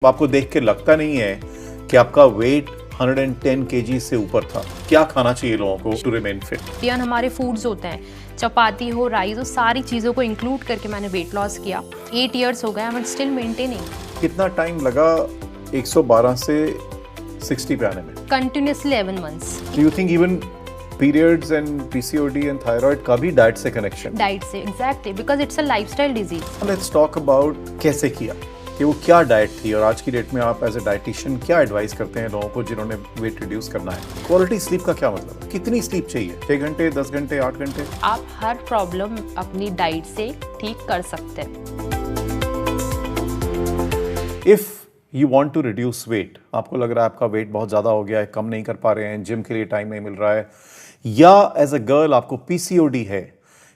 आपको देख के लगता नहीं है कि आपका वेट 110 केजी से ऊपर था। क्या खाना चाहिए लोगों को टू रिमेन फिट? इंडियन हमारे फूड्स होते हैं, चपाती हो, राइस हो, सारी चीज़ों को इंक्लूड करके मैंने वेट लॉस किया। 8 इयर्स हो गए, आई एम स्टिल मेंटेनिंग। कितना टाइम लगा 112 से 60 पे आने में? Continuously 11 months. Do you think even periods and PCOD and thyroid का भी डाइट से कनेक्शन? डाइट से, exactly, because it's a lifestyle disease. Let's talk about कैसे किया, कि वो क्या डाइट थी, और आज की डेट में आप एज ए डाइटिशियन क्या एडवाइस करते हैं लोगों को जिन्होंने वेट रिड्यूस करना है? क्वालिटी स्लीप का क्या मतलब है? कितनी स्लीप चाहिए? 6 घंटे, 10 घंटे, 8 घंटे? आप हर प्रॉब्लम अपनी डाइट से ठीक कर सकते हैं। If you want to reduce weight, आपको लग रहा है आपका वेट बहुत ज्यादा हो गया है, कम नहीं कर पा रहे हैं, जिम के लिए टाइम नहीं मिल रहा है, या एज अ गर्ल आपको पीसीओडी है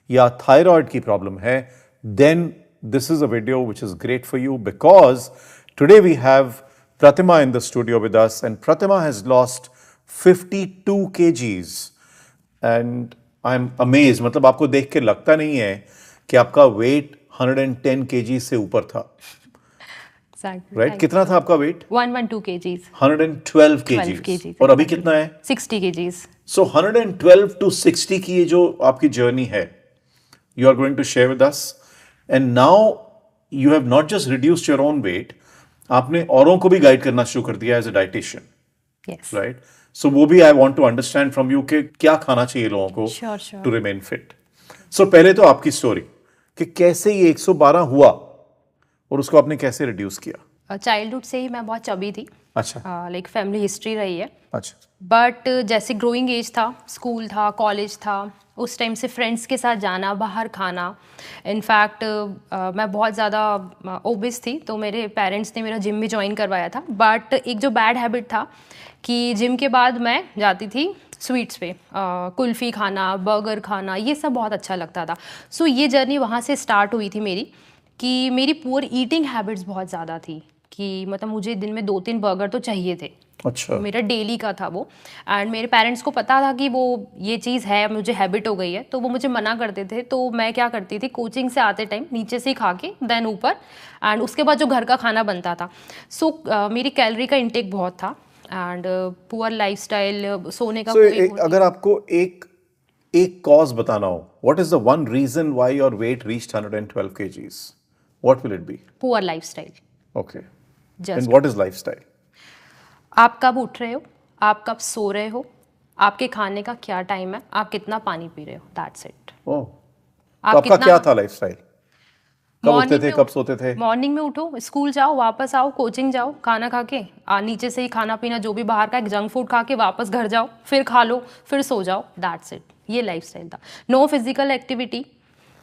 या थायराइड की प्रॉब्लम है, then this is a video which is great for you, because today we have Pratima in the studio with us, and Pratima has lost 52 kgs and I'm amazed. मतलब आपको देख के लगता नहीं है कि आपका वेट 110 kg से ऊपर था, राइट? कितना था आपका वेट? 112 kgs। 112 kgs। और अभी कितना है? 60 kgs। So 112 to 60 की ये जो आपकी जर्नी है, you are going to share with us. And now you have not just reduced your own weight, आपने औरों को भी गाइड करना शुरू कर दिया as a dietitian, right? So वो भी I want to understand from you कि क्या खाना चाहिए लोगों को टू रिमेन फिट। सो पहले तो आपकी स्टोरी कि कैसे ये 112 हुआ और उसको आपने कैसे रिड्यूस किया? चाइल्डहुड से ही मैं बहुत चबी थी। अच्छा। लाइक फैमिली हिस्ट्री रही है। अच्छा। बट जैसे ग्रोइंग एज था, स्कूल था, कॉलेज था, उस टाइम से फ्रेंड्स के साथ जाना, बाहर खाना। इनफैक्ट मैं बहुत ज़्यादा ओबिस थी, तो मेरे पेरेंट्स ने मेरा जिम भी ज्वाइन करवाया था। बट एक जो बैड हैबिट था कि जिम के बाद मैं जाती थी स्वीट्स पे, कुल्फ़ी खाना, बर्गर खाना, ये सब बहुत अच्छा लगता था। सो ये जर्नी वहाँ से स्टार्ट हुई थी मेरी, कि मेरी पुअर ईटिंग हैबिट्स बहुत ज़्यादा थी, कि मतलब मुझे दिन में 2-3 बर्गर तो चाहिए थे। अच्छा। मेरा डेली का था वो। एंड मेरे पेरेंट्स को पता था कि वो ये चीज़ है, मुझे हैबिट हो गई है, तो वो मुझे मना करते थे। तो मैं क्या करती थी, कोचिंग से आते टाइम नीचे से ही खा के देन ऊपर, एंड उसके बाद जो घर का खाना बनता था। सो मेरी कैलोरी का इंटेक बहुत था, एंड पुअर लाइफस्टाइल, सोने का अगर आपको एक कॉज बताना हो, what is the one reason why your weight reached 112 kgs? What will it be? Poor lifestyle. Okay, and what is lifestyle? आप कब उठ रहे हो, आप कब सो रहे हो, आपके खाने का क्या टाइम है, आप कितना पानी पी रहे हो, दैट्स इट। ओह, तो आपका क्या था लाइफस्टाइल? कब उठते थे, कब सोते थे? मॉर्निंग में उठो, स्कूल जाओ, वापस आओ, कोचिंग जाओ, खाना खा के नीचे से ही खाना पीना, जो भी बाहर का जंक फूड खा के वापस घर जाओ, फिर खा लो, फिर सो जाओ, दैट्स इट। ये लाइफस्टाइल था। नो फिजिकल एक्टिविटी,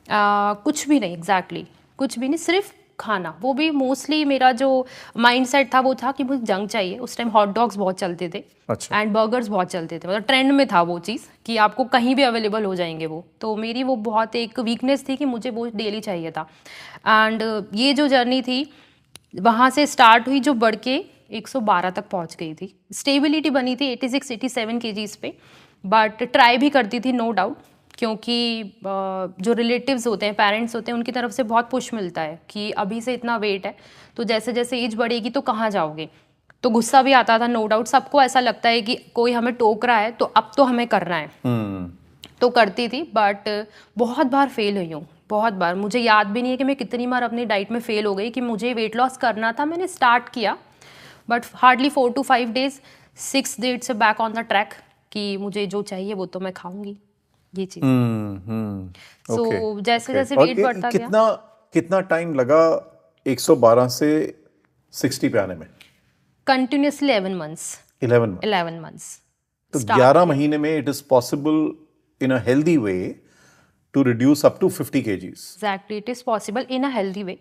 कुछ भी नहीं, एग्जैक्टली कुछ भी नहीं, सिर्फ खाना। वो भी मोस्टली मेरा जो माइंडसेट था वो था कि मुझे जंक चाहिए। उस टाइम हॉट डॉग्स बहुत चलते थे। अच्छा। एंड बर्गर्स बहुत चलते थे, मतलब ट्रेंड में था वो चीज़ कि आपको कहीं भी अवेलेबल हो जाएंगे वो। तो मेरी वो बहुत एक वीकनेस थी कि मुझे वो डेली चाहिए था। एंड ये जो जर्नी थी वहाँ से स्टार्ट हुई, जो बढ़ के 112 तक पहुँच गई थी। स्टेबिलिटी बनी थी 86-87 kgs पे, बट ट्राई भी करती थी, नो डाउट, क्योंकि जो रिलेटिव्स होते हैं, पेरेंट्स होते हैं, उनकी तरफ से बहुत पुश मिलता है कि अभी से इतना वेट है, तो जैसे जैसे एज बढ़ेगी तो कहाँ जाओगे। तो गुस्सा भी आता था, नो डाउट। सबको ऐसा लगता है कि कोई हमें टोक रहा है तो अब तो हमें करना है। तो करती थी, बट बहुत बार फेल हुई हूँ, बहुत बार। मुझे याद भी नहीं है कि मैं कितनी बार अपनी डाइट में फेल हो गई। कि मुझे वेट लॉस करना था, मैंने स्टार्ट किया, but hardly 4 to 5 days, 6 days से बैक ऑन द ट्रैक, कि मुझे जो चाहिए वो तो मैं खाऊंगी, ये चीज। सो जैसे जैसे वेट बढ़ता गया। कितना टाइम लगा 112 से 60 पे आने में? Continuously 11 months। 11 months। तो 11 महीने में it is possible in a healthy way to reduce up to 50 kgs? Exactly, it is possible in a healthy way,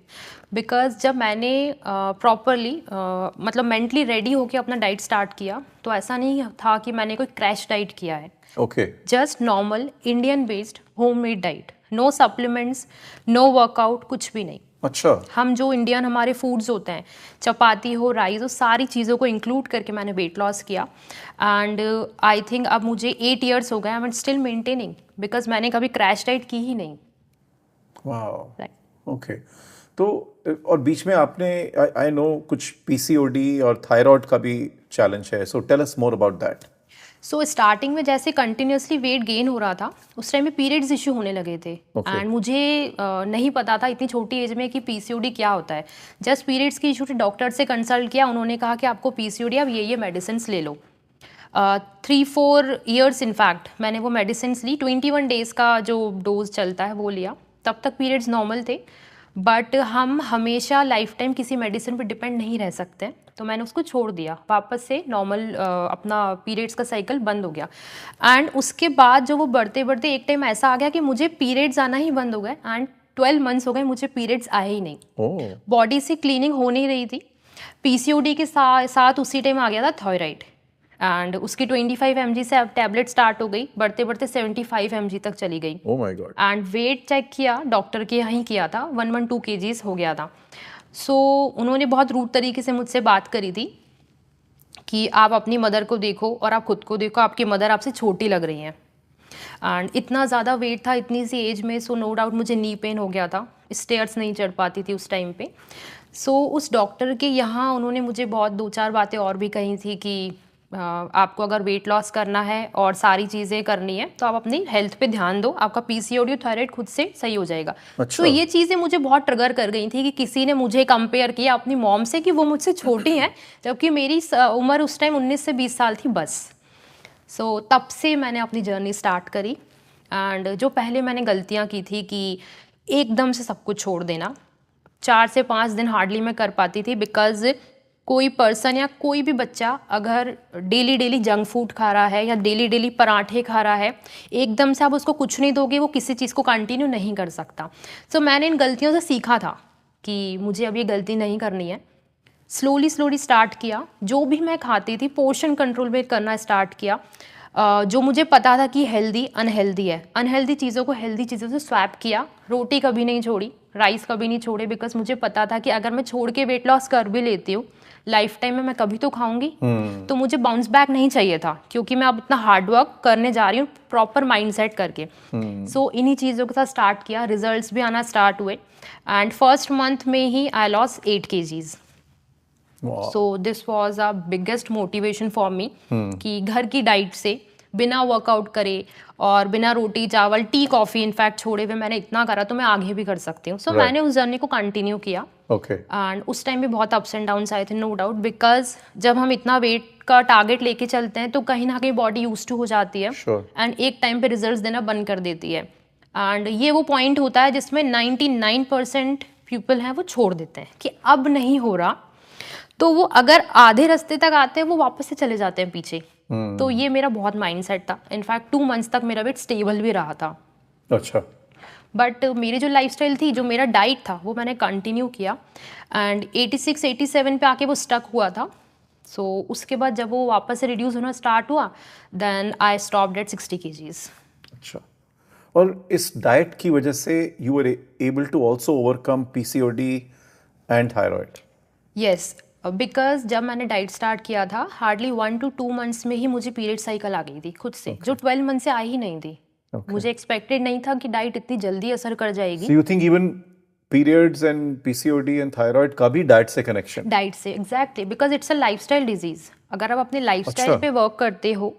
because जब मैंने प्रॉपरली मतलब मेंटली रेडी होकर अपना डाइट स्टार्ट किया, तो ऐसा नहीं था कि मैंने कोई क्रैश डाइट किया है। Okay. Just normal Indian based homemade diet, no supplements, no workout, कुछ भी नहीं। अच्छा। हम जो इंडियन हमारे फूड्स होते हैं, चपाती हो, राइस हो, सारी चीज़ों को इंक्लूड करके मैंने वेट लॉस किया। एंड आई थिंक अब मुझे 8 इयर्स हो गए, I am still maintaining, because मैंने कभी क्रैश डाइट की ही नहीं। Wow, okay. तो और बीच में आपने आई नो कुछ पीसीओडी और थायराइड का भी चैलेंज है, so tell us more about that. So starting में जैसे कंटिन्यूसली वेट गेन हो रहा था, उस टाइम में पीरियड्स इशू होने लगे थे। एंड मुझे नहीं पता था इतनी छोटी एज में कि पीसीओडी क्या होता है। जस्ट पीरियड्स की इशू थी, डॉक्टर से कंसल्ट किया, उन्होंने कहा कि आपको पीसीओडी, आप ये मेडिसिन ले लो। 3-4 ईयर्स इनफैक्ट मैंने वो मेडिसिन ली। 21 डेज़ का जो डोज चलता है वो लिया। तब तक पीरियड्स नॉर्मल थे, बट हम हमेशा लाइफ टाइम किसी मेडिसिन पर डिपेंड नहीं रह सकते, तो मैंने उसको छोड़ दिया। वापस से नॉर्मल अपना पीरियड्स का साइकिल बंद हो गया। एंड उसके बाद जो वो बढ़ते बढ़ते एक टाइम ऐसा आ गया कि मुझे पीरियड्स आना ही बंद हो गए। एंड 12 मंथ्स हो गए मुझे पीरियड्स आए ही नहीं। बॉडी से क्लीनिंग हो नहीं रही थी। पीसीओडी के साथ उसी टाइम आ गया था थायराइड, एंड उसकी 25 mg से अब टैबलेट स्टार्ट हो गई, बढ़ते बढ़ते 75 mg तक चली गई। Oh my god. And weight check किया, डॉक्टर के यहाँ ही किया था, 112 kgs हो गया था। सो उन्होंने बहुत रूड तरीके से मुझसे बात करी थी कि आप अपनी मदर को देखो और आप खुद को देखो, आपकी मदर आपसे छोटी लग रही हैं। एंड इतना ज़्यादा वेट था इतनी सी एज में, सो नो डाउट मुझे नी पेन हो गया था, स्टेयर्स नहीं चढ़ पाती थी उस टाइम पे। सो उस डॉक्टर के यहाँ उन्होंने मुझे बहुत 2-4 बातें और भी कही थी कि आपको अगर वेट लॉस करना है और सारी चीज़ें करनी है तो आप अपनी हेल्थ पे ध्यान दो, आपका पीसीओडी थायराइड खुद से सही हो जाएगा। अच्छा। तो ये चीज़ें मुझे बहुत ट्रिगर कर गई थी कि किसी ने मुझे कंपेयर किया अपनी मॉम से कि वो मुझसे छोटी हैं, जबकि मेरी उम्र उस टाइम 19 से 20 साल थी बस। सो तब से मैंने अपनी जर्नी स्टार्ट करी। एंड जो पहले मैंने गलतियाँ की थी कि एकदम से सब कुछ छोड़ देना, 4 से 5 दिन हार्डली मैं कर पाती थी, बिकॉज कोई पर्सन या कोई भी बच्चा अगर डेली डेली जंक फूड खा रहा है या डेली डेली पराठे खा रहा है, एकदम से आप उसको कुछ नहीं दोगे, वो किसी चीज़ को कंटिन्यू नहीं कर सकता। सो मैंने इन गलतियों से सीखा था कि मुझे अब ये गलती नहीं करनी है। स्लोली स्टार्ट किया, जो भी मैं खाती थी पोर्शन कंट्रोल में करना स्टार्ट किया। जो मुझे पता था कि हेल्दी अनहेल्दी है, अनहेल्दी चीज़ों को हेल्दी चीज़ों से स्वैप किया। रोटी कभी नहीं छोड़ी, राइस कभी नहीं छोड़े, बिकॉज मुझे पता था कि अगर मैं छोड़ के वेट लॉस कर भी लेती हूँ लाइफ टाइम में मैं कभी तो खाऊंगी। तो मुझे बाउंस बैक नहीं चाहिए था, क्योंकि मैं अब इतना हार्ड वर्क करने जा रही हूँ प्रॉपर माइंडसेट करके। सो इन्हीं चीज़ों के साथ स्टार्ट किया, रिजल्ट्स भी आना स्टार्ट हुए। एंड फर्स्ट मंथ में ही I loss 8 kgs। So this was a biggest motivation for me कि घर की डाइट से बिना वर्कआउट करे और बिना रोटी चावल टी कॉफ़ी इनफैक्ट छोड़े हुए मैंने इतना करा, तो मैं आगे भी कर सकती हूँ। सो मैंने उस जर्नी को कंटिन्यू किया। एंड उस टाइम भी बहुत अप्स एंड डाउन्स आए थे, नो डाउट, बिकॉज जब हम इतना वेट का टारगेट लेके चलते हैं तो कहीं ना कहीं बॉडी यूज टू हो जाती है एंड एक टाइम पे रिजल्ट्स देना बंद कर देती है। एंड ये वो पॉइंट होता है जिसमें 99% पीपल हैं वो छोड़ देते हैं कि अब नहीं हो रहा, तो वो अगर आधे रास्ते तक आते हैं वो वापस से चले जाते हैं पीछे। तो ये मेरा बहुत माइंडसेट था। इनफैक्ट 2 मंथ्स तक मेरा वेट स्टेबल भी रहा था। अच्छा। बट मेरी जो लाइफस्टाइल थी, जो मेरा डाइट था, वो मैंने कंटिन्यू किया। एंड 86-87 पे आके वो स्टक हुआ था। सो उसके बाद जब वो वापस से रिड्यूस होना स्टार्ट हुआ, then I stopped at 60 kgs। अच्छा। और इस डाइट की वजह से you were able to also overcome PCOD and thyroid? Yes, because जब मैंने डाइट स्टार्ट किया था हार्डली 1 to 2 मंथ्स में ही मुझे पीरियड साइकिल आ गई थी खुद से, जो 12 मंथ से आई ही नहीं थी। मुझे एक्सपेक्टेड नहीं था कि डाइट इतनी जल्दी असर कर जाएगी। So you think even periods and PCOD and thyroid का भी डाइट से कनेक्शन? डाइट से, exactly, because it's a lifestyle disease. अगर आप अपने लाइफस्टाइल पे वर्क करते हो,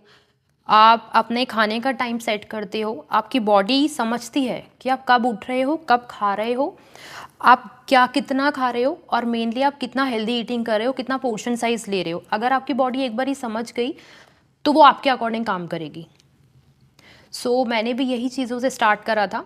आप अपने खाने का टाइम सेट करते हो, आपकी बॉडी समझती है कि आप कब उठ रहे हो, कब खा रहे हो, आप क्या कितना खा रहे हो, और मेनली आप कितना हेल्दी ईटिंग कर रहे हो, कितना पोर्शन साइज ले रहे हो। अगर आपकी बॉडी एक बार ही समझ गई तो वो आपके अकॉर्डिंग काम करेगी। सो मैंने भी यही चीज़ों से स्टार्ट करा था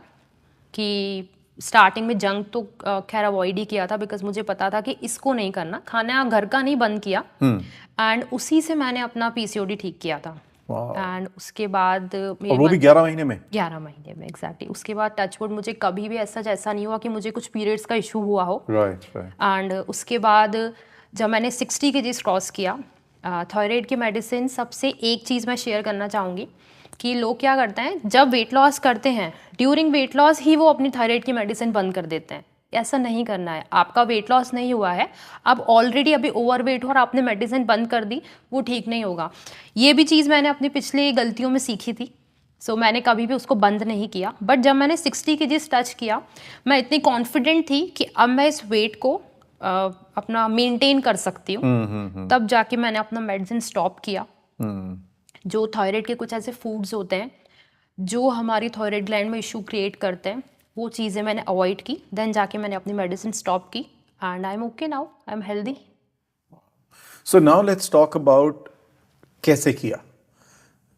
कि स्टार्टिंग में जंक तो खैर अवॉइड ही किया था, बिकॉज मुझे पता था कि इसको नहीं करना, खाना घर का नहीं बंद किया। एंड उसी से मैंने अपना पीसीओडी ठीक किया था। एंड उसके बाद और वो भी 11 महीने में? 11 महीने में, एग्जैक्टली। उसके बाद टचवुड मुझे कभी भी ऐसा नहीं हुआ कि मुझे कुछ पीरियड्स का इशू हुआ हो। एंड उसके बाद जब मैंने 60 kgs क्रॉस किया, थायराइड की मेडिसिन, सबसे एक चीज़ मैं शेयर करना चाहूँगी कि लोग क्या करते हैं, जब वेट लॉस करते हैं ड्यूरिंग वेट लॉस ही वो अपनी थायराइड की मेडिसिन बंद कर देते हैं। ऐसा नहीं करना है। आपका वेट लॉस नहीं हुआ है, आप ऑलरेडी अभी ओवरवेट हो और आपने मेडिसिन बंद कर दी, वो ठीक नहीं होगा। ये भी चीज़ मैंने अपनी पिछले गलतियों में सीखी थी। सो मैंने कभी भी उसको बंद नहीं किया। बट जब मैंने 60 kgs टच किया, मैं इतनी कॉन्फिडेंट थी कि अब मैं इस वेट को अपना मेंटेन कर सकती हूँ। तब जाके मैंने अपना मेडिसिन स्टॉप किया। जो थायराइड के कुछ ऐसे फूड्स होते हैं जो हमारी थायराइड ग्लैंड में इशू क्रिएट करते हैं, वो चीज़ें मैंने अवॉइड की। देन जाके मैंने अपनी मेडिसिन स्टॉप की and I am okay now, I am healthy. So now let's talk about कैसे किया,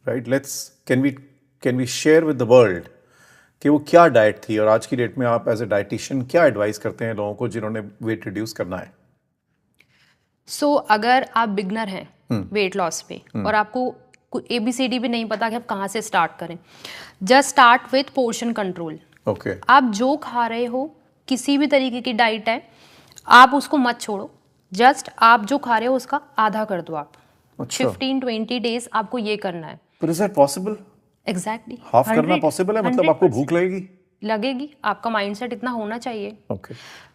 right? Can we share with the world कि वो क्या डाइट थी, और आज की डेट में आप एज ए डाइटिशियन क्या एडवाइस करते हैं लोगों को जिन्होंने वेट रिड्यूस करना है? सो अगर आप बिगनर हैं वेट लॉस पे और आपको ABCD भी नहीं पता कि आप कहाँ से स्टार्ट करें, just start with portion control. Okay. आप जो खा रहे हो, किसी भी तरीके की डाइट है, आप उसको मत छोड़ो। जस्ट आप जो खा रहे हो उसका आधा कर दो आप। अच्छा। 15-20 डेज आपको ये करना है। पर is that possible? Exactly. Half करना पॉसिबल है? मतलब आपको भूख लगेगी, आपका माइंडसेट इतना होना चाहिए। ओके।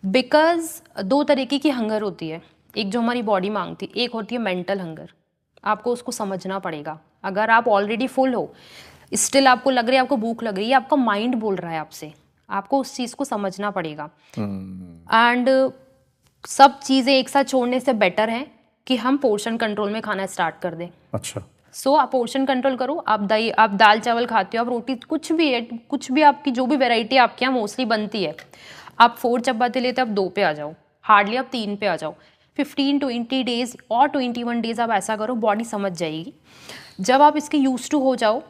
बिकॉज 2 तरीके की हंगर होती है, एक जो हमारी बॉडी मांगती है, एक होती है मेंटल हंगर। आपको उसको समझना पड़ेगा। अगर आप ऑलरेडी फुल हो, स्टिल आपको लग रही है आपको भूख लग रही है, आपका माइंड बोल रहा है आपसे, आपको उस चीज़ को समझना पड़ेगा। एंड सब चीज़ें एक साथ छोड़ने से बेटर है कि हम पोर्शन कंट्रोल में खाना स्टार्ट कर दें। अच्छा। सो आप पोर्शन कंट्रोल करो। आप दाल चावल खाते हो, आप रोटी, कुछ भी है, कुछ भी आपकी जो भी वैरायटी आपके यहाँ मोस्टली बनती है, आप 4 चपाती लेते हो, आप 2 पे आ जाओ, हार्डली आप 3 पे आ जाओ। 15-20 डेज और 21 डेज आप ऐसा करो, बॉडी समझ जाएगी। जब आप इसके यूज टू हो जाओ,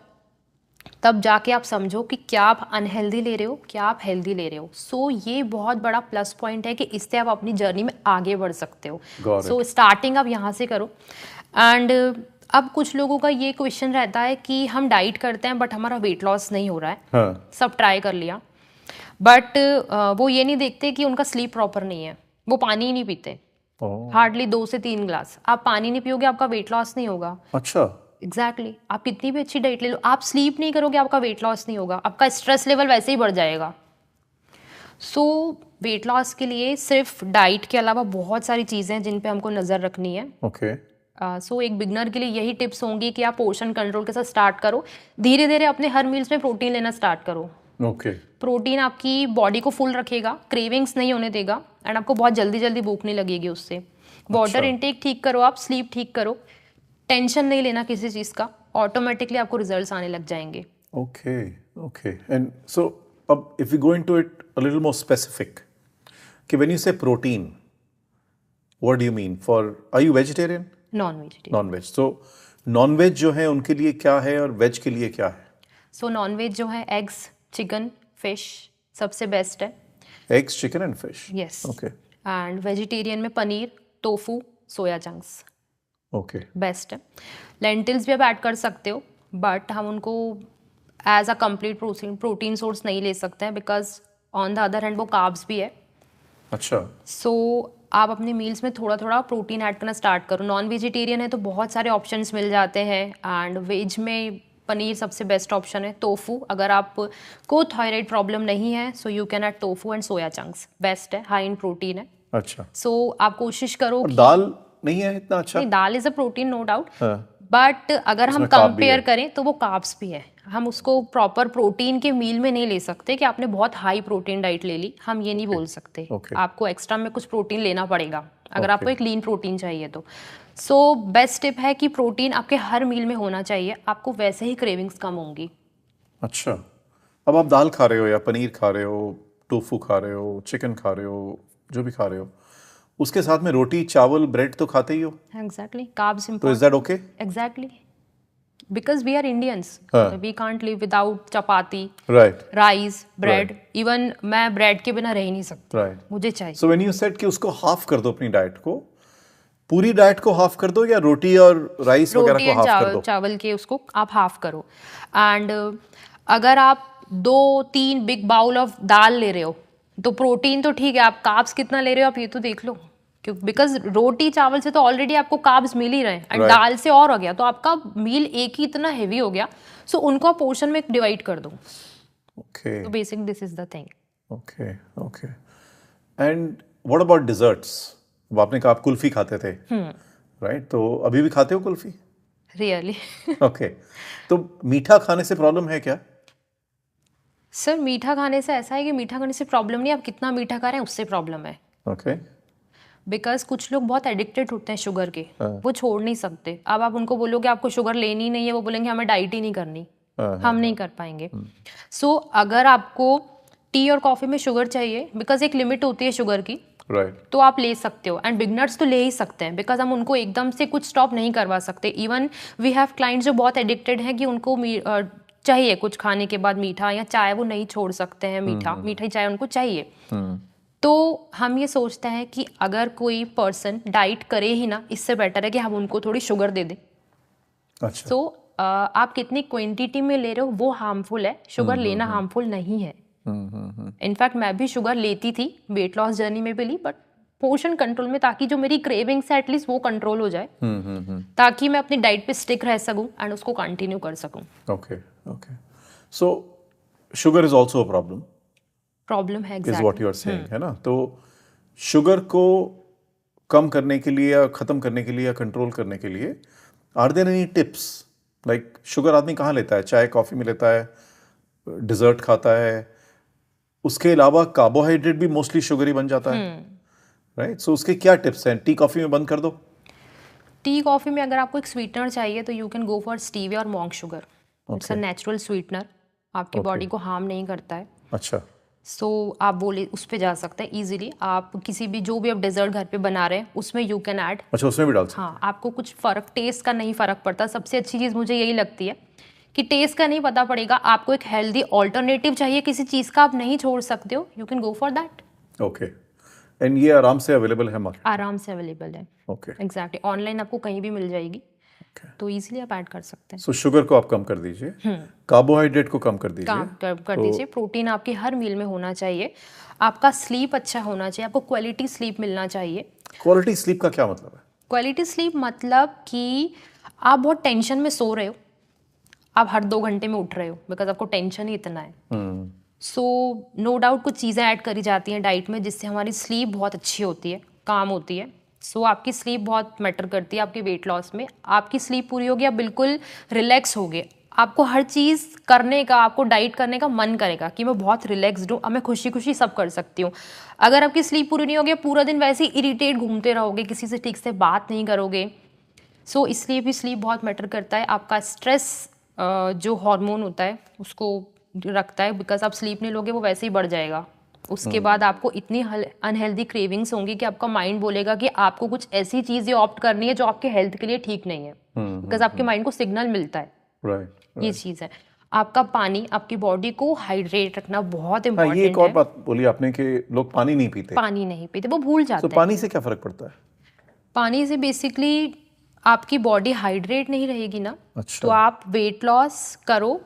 तब जाके आप समझो कि क्या आप अनहेल्दी ले रहे हो, क्या आप हेल्दी ले रहे हो। सो ये बहुत बड़ा प्लस पॉइंट है कि इससे आप अपनी जर्नी में आगे बढ़ सकते हो। सो स्टार्टिंग आप यहाँ से करो। एंड अब कुछ लोगों का ये क्वेश्चन रहता है कि हम डाइट करते हैं बट हमारा वेट लॉस नहीं हो रहा है। हाँ। सब ट्राई कर लिया, बट वो ये नहीं देखते कि उनका स्लीप प्रॉपर नहीं है, वो पानी ही नहीं पीते। हार्डली 2 से 3 ग्लास। आप पानी नहीं पियोगे, आपका वेट लॉस नहीं होगा। अच्छा। एग्जैक्टली। आप कितनी भी अच्छी डाइट ले लो, आप स्लीप नहीं करोगे, आपका वेट लॉस नहीं होगा, आपका स्ट्रेस लेवल वैसे ही बढ़ जाएगा। सो वेट लॉस के लिए सिर्फ डाइट के अलावा बहुत सारी चीज़ें हैं जिन पे हमको नज़र रखनी है। ओके। सो एक बिगनर के लिए यही टिप्स होंगी कि आप पोर्शन कंट्रोल के साथ स्टार्ट करो। धीरे धीरे अपने हर मील्स में प्रोटीन लेना स्टार्ट करो। ओके। प्रोटीन आपकी बॉडी को फुल रखेगा, क्रेविंग्स नहीं होने देगा, एंड आपको बहुत जल्दी जल्दी भूख नहीं लगेगी उससे। वाटर इनटेक ठीक करो, आप स्लीप ठीक करो, टेंशन नहीं लेना किसी चीज़ का, ऑटोमेटिकली आपको रिजल्ट्स आने लग जाएंगे। ओके। ओके। एंड सो अब if you go into it a little more specific, कि when you say protein, what do you mean? Are you vegetarian? Non vegetarian. Non veg. So non veg जो है उनके लिए क्या है और veg के लिए क्या है? सो नॉन वेज जो है एग्स, चिकन, फिश सबसे बेस्ट है। Eggs, chicken and fish. Yes. Okay. And vegetarian में paneer, tofu, soya chunks okay. Best है। लेंटिल्स भी आप ऐड कर सकते हो, बट हम उनको as a complete protein source नहीं ले सकते हैं, because on the other hand वो कार्ब्स भी है। अच्छा। सो आप अपने मील्स में थोड़ा थोड़ा प्रोटीन ऐड करना स्टार्ट करो। नॉन वेजिटेरियन है तो बहुत सारे ऑप्शंस मिल जाते हैं, एंड वेज में पनीर सबसे बेस्ट ऑप्शन है। टोफू, अगर आपको थायराइड प्रॉब्लम नहीं है, so you can add tofu and soya chunks, best है, हाई इन प्रोटीन है। अच्छा। सो आप कोशिश करो कि दाल नहीं है इतना अच्छा? नहीं, dal is a protein no doubt, हाँ। बट अगर हम उसमें कार्ब भी कंपेयर है। करें तो वो कार्ब्स भी है। हम उसको प्रॉपर प्रोटीन के मील में नहीं ले सकते कि आपने बहुत हाई प्रोटीन डाइट ले ली, हम ये नहीं बोल सकते। Okay. आपको एक्स्ट्रा में कुछ प्रोटीन लेना पड़ेगा अगर Okay. आपको एक लीन प्रोटीन चाहिए तो। सो बेस्ट टिप है कि प्रोटीन आपके हर मील में होना चाहिए, आपको वैसे ही क्रेविंग्स कम होंगी। अच्छा। अब आप दाल खा रहे हो या पनीर खा रहे हो, टोफू खा रहे हो, चिकन खा रहे हो, जो भी खा रहे हो, उसके साथ में रोटी, चावल, ब्रेड तो खाते ही हो। एग्जैक्टली, कार्ब्स तो is important. That okay? Exactly, because we are Indians, हाँ। We can't live without chapati, right. Rice, bread. Even मैं ब्रेड के बिना रह ही नहीं सकती, राइट। मुझे चाहिए। सो व्हेन यू सेड कि उसको हाफ कर दो अपनी डाइट को, पूरी डाइट को हाफ कर दो या रोटी और राइस वगैरह रोटी को एंड हाफ कर चावल, दो? चावल के उसको आप हाफ करो। एंड अगर आप 2-3 बिग बाउल ऑफ दाल ले रहे हो तो प्रोटीन तो ठीक है, आप कार्ब्स कितना ले रहे हो आप ये तो देख लो, क्योंकि बिकॉज रोटी चावल से तो ऑलरेडी आपको कार्ब्स मिल ही रहे हैं, एंड Right. दाल से और हो गया तो आपका मील एक ही इतना हैवी हो गया। सो उनको आप पोर्शन में डिवाइड कर दो। ओके। तो basic this is the thing. Okay. Okay. And what about desserts? अब आपने कहा आप कुल्फी खाते थे, राइट? तो अभी भी खाते हो कुल्फी? रियली। ओके, तो मीठा खाने से प्रॉब्लम है क्या? सर मीठा खाने से ऐसा है कि मीठा खाने से प्रॉब्लम नहीं, आप कितना मीठा खा रहे हैं उससे प्रॉब्लम है। ओके, बिकॉज कुछ लोग बहुत एडिक्टेड होते हैं शुगर के, वो छोड़ नहीं सकते। अब आप उनको बोलोगे आपको शुगर लेनी नहीं है, वो बोलेंगे हमें डाइट ही नहीं करनी, हम नहीं कर पाएंगे। सो अगर आपको टी और कॉफ़ी में शुगर चाहिए, बिकॉज एक लिमिट होती है शुगर की, राइट, तो आप ले सकते हो। एंड बिगनर्स तो ले ही सकते हैं, बिकॉज हम उनको एकदम से कुछ स्टॉप नहीं करवा सकते। इवन वी हैव क्लाइंट्स जो बहुत एडिक्टेड हैं कि उनको चाहिए कुछ खाने के बाद मीठा या चाय, वो नहीं छोड़ सकते हैं मीठा, मीठा ही चाय उनको चाहिए। तो हम ये सोचते हैं कि अगर कोई पर्सन डाइट करे ही ना, इससे बेटर है कि हम उनको थोड़ी शुगर दे दें। अच्छा, सो आप कितनी क्वांटिटी में ले रहे हो वो हार्मफुल है, शुगर लेना हार्मफुल नहीं है। इनफैक्ट मैं भी शुगर लेती थी, वेट लॉस जर्नी में भी ली, बट पोर्शन कंट्रोल में, ताकि जो मेरी क्रेविंग्स है एटलीस्ट वो कंट्रोल हो जाए, ताकि मैं अपनी डाइट पे स्टिक रह सकूं एंड उसको कंटिन्यू कर सकूं। Okay, okay, so sugar is also a problem, problem है is exactly. What you are saying, है ना? तो शुगर को कम करने के लिए या खत्म करने के लिए या कंट्रोल करने के लिए are there any tips? Like sugar आदमी कहाँ लेता है? चाय कॉफी में लेता है, डिजर्ट खाता है, उसके अलावा कार्बोहाइड्रेट भी मोस्टली शुगर ही बन जाता है, राइट? सो उसके क्या टिप्स हैं? टी कॉफी में बंद कर दो? टी कॉफी में अगर आपको एक स्वीटनर चाहिए तो you can go for stevia और monk sugar. It's a natural sweetener, आपकी बॉडी को हार्म नहीं करता है। अच्छा, सो आप बोले उस पे जा सकते हैं इजीली। आप किसी भी जो भी आप डेजर्ट घर पे बना रहे हैं उसमें यू कैन ऐड। अच्छा, उसमें भी डाल सकते हाँ, आपको कुछ फर्क टेस्ट का नहीं फर्क पड़ता। सबसे अच्छी चीज़ मुझे यही लगती है कि टेस्ट का नहीं पता पड़ेगा, आपको एक हेल्दी ऑल्टरनेटिव चाहिए किसी चीज़ का, आप नहीं छोड़ सकते हो, you can go for that. Okay, and ये आराम से अवेलेबल है मार्केट? आराम से अवेलेबल है, ओके, एग्जैक्टली। ऑनलाइन आपको कहीं भी मिल जाएगी, तो इजीली आप ऐड कर सकते हैं। सो शुगर को आप कम कर दीजिए, कार्बोहाइड्रेट को कम कर दीजिए, काम कर दीजिए। प्रोटीन आपकी हर मील में होना चाहिए, आपका स्लीप अच्छा होना चाहिए, आपको क्वालिटी स्लीप मिलना चाहिए। क्वालिटी स्लीप का क्या मतलब है? क्वालिटी स्लीप मतलब कि आप बहुत टेंशन में सो रहे हो, आप हर 2 घंटे में उठ रहे हो, बिकॉज आपको टेंशन ही इतना है। सो नो डाउट कुछ चीज़ें ऐड करी जाती हैं डाइट में जिससे हमारी स्लीप बहुत अच्छी होती है, काम होती है। सो आपकी स्लीप बहुत मैटर करती है आपके वेट लॉस में। आपकी स्लीप पूरी होगी, आप बिल्कुल रिलैक्स होगे, आपको हर चीज़ करने का, आपको डाइट करने का मन करेगा कि मैं बहुत रिलैक्सड हूँ, अब मैं खुशी खुशी सब कर सकती हूँ। अगर आपकी स्लीप पूरी नहीं होगी, पूरा दिन वैसे ही इरिटेट घूमते रहोगे, किसी से ठीक से बात नहीं करोगे। सो इसलिए भी स्लीप बहुत मैटर करता है। आपका स्ट्रेस जो हार्मोन होता है उसको रखता है, बिकॉज आप स्लीप नहीं लोगे वो वैसे ही बढ़ जाएगा। उसके बाद आपको इतनी अनहेल्दी क्रेविंग्स होंगी कि आपका माइंड बोलेगा कि आपको कुछ ऐसी चीज़ें ऑप्ट करनी है जो आपके हेल्थ के लिए ठीक नहीं है, बिकॉज आपके माइंड को सिग्नल मिलता है। राइट, ये चीज़ है। आपका पानी, आपकी बॉडी को हाइड्रेट रखना बहुत हाँ, इंपॉर्टेंट ये एक और है। बात बोली आपने कि लोग पानी नहीं पीते, पानी नहीं पीते, वो भूल जाते तो हैं। पानी से क्या फर्क पड़ता है? पानी से बेसिकली आपकी बॉडी हाइड्रेट नहीं रहेगी ना। अच्छा, तो आप वेट लॉस करो